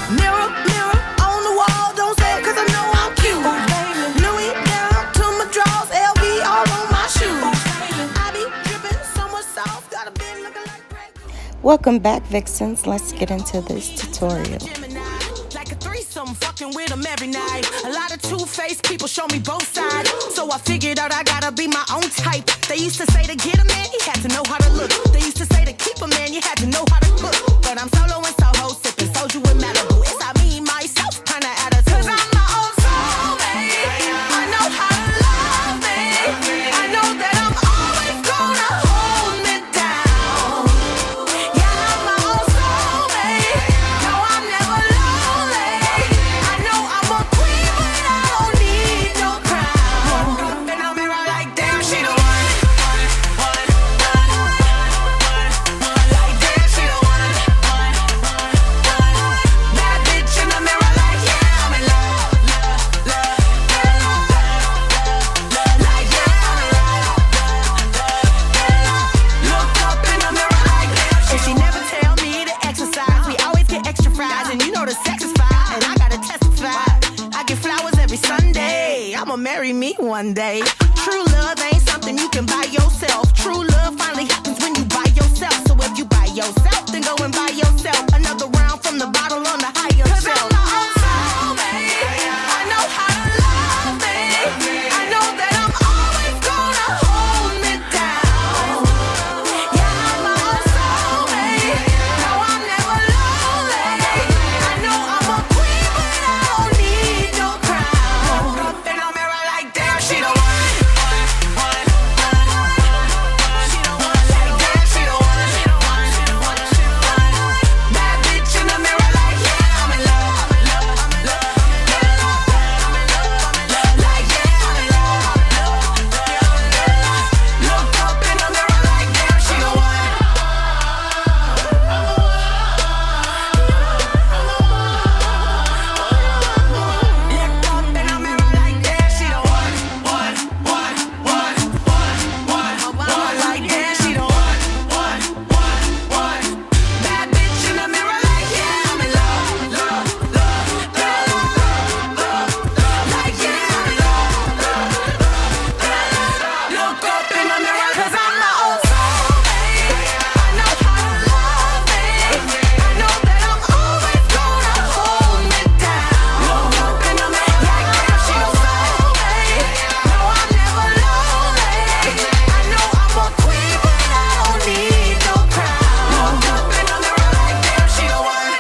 Mirror, mirror on the wall, don't say it 'cause I know I'm cute. Louis down to my drawers, LV all on my shoes. I be dripping so much sauce, got a bit looking like Greg. Welcome back, Vixens. Let's get into this tutorial. Like a threesome, fucking with them every night. A lot of two-faced people show me both sides, so I figured out I gotta be my own type. They used to say to get a man, you had to know how to look. They used to say to keep a man, you had to know how to cook. But I'm solo and Soho, sipping soju in Malibu. It's I me, myself, kinda attitude. 'Cause I'm my own soulmate. I know how to love me. I know that I'm always gonna hold me down. Yeah, I'm my own soulmate. No, I'm never lonely. I know I'm a queen, but I don't need no crown. And I'm mirror like, damn, she the one. Like, damn, she the one. Bad bitch in the mirror like, yeah, I'm in love. Like, yeah, I'm in love. Look up in the mirror like, damn, she never tell me to exercise. We always get extra fries, and you know the sex is fine. And I gotta testify, I get flowers every Sunday. I'ma marry me one day. True love ain't something you can buy yourself. True love finally happens when you buy yourself. So if you buy yourself, then go and buy yourself another round from the bottle on the higher shelf. 'Cause I'm my own soulmate. I know how to love me. I know that I'm always gonna hold me down. Yeah, I'm my own soulmate. No, I'm never lonely. I know I'm a queen, but I don't need no crown. And I'm mirror like, damn, she the one. She the one. Like, damn, she the one. Bad bitch in the mirror like, yeah, I'm in love. Like, yeah, I'm in love. Look up in the mirror like, damn, she the one. Look up in the mirror like, damn, she the one. Like, damn, she the one. Bad bitch in the mirror like, yeah, I'm in love. Like, yeah, I'm in love. Look up in the mirror 'cause I'm my own soulmate. I know how to love me. I know that I'm always gonna hold me down. Look up in the mirror like, damn, she the soulmate. No, I'm never lonely. I know I'm a queen, but I don't need no crown. Look up in the mirror like, damn, she the one.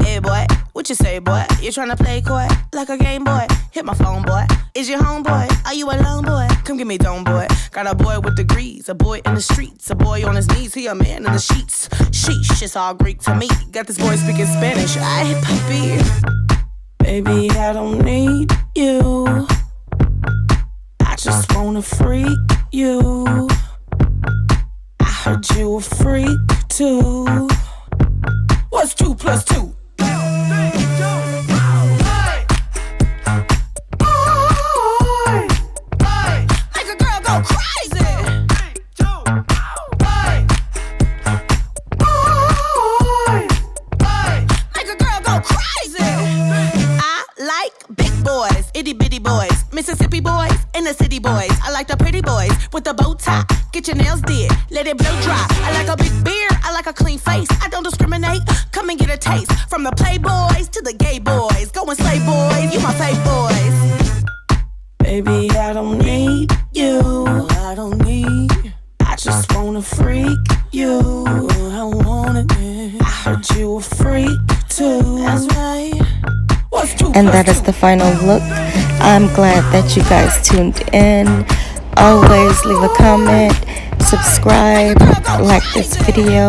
Hey boy, what you say, boy? You tryna play coy like a game boy? Hit my phone, boy. Is your homeboy? Are you alone, boy? Come get me dome, boy. Got a boy with degrees, a boy in the streets, a boy on his knees, he a man in the sheets. Sheesh, it's all Greek to me. Got this boy speaking Spanish. Ay, papi. Baby, I don't need you. I just wanna freak you. I heard you a freak too. What's 2 plus 2? Make a girl go crazy. Make a girl go crazy. I like big boys, itty bitty boys, Mississippi boys, and the city boys. I like the pretty boys with the bow tie. Get your nails did, let it blow dry. I like a big beard, I like a clean face. I don't discriminate, come and get a taste. From the playboys to the gay boys. Go and slay boys, you my fave boys. Baby, I don't need you. I don't need. I just wanna freak you. I want it. I heard you a freak too. That's right. What's 2 And plus that is 2? the final look. I'm glad that you guys tuned in. Always leave a comment, subscribe, like this video,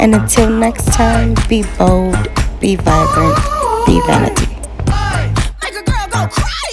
and until next time, be bold, be vibrant, be vanity. Make a girl go crazy.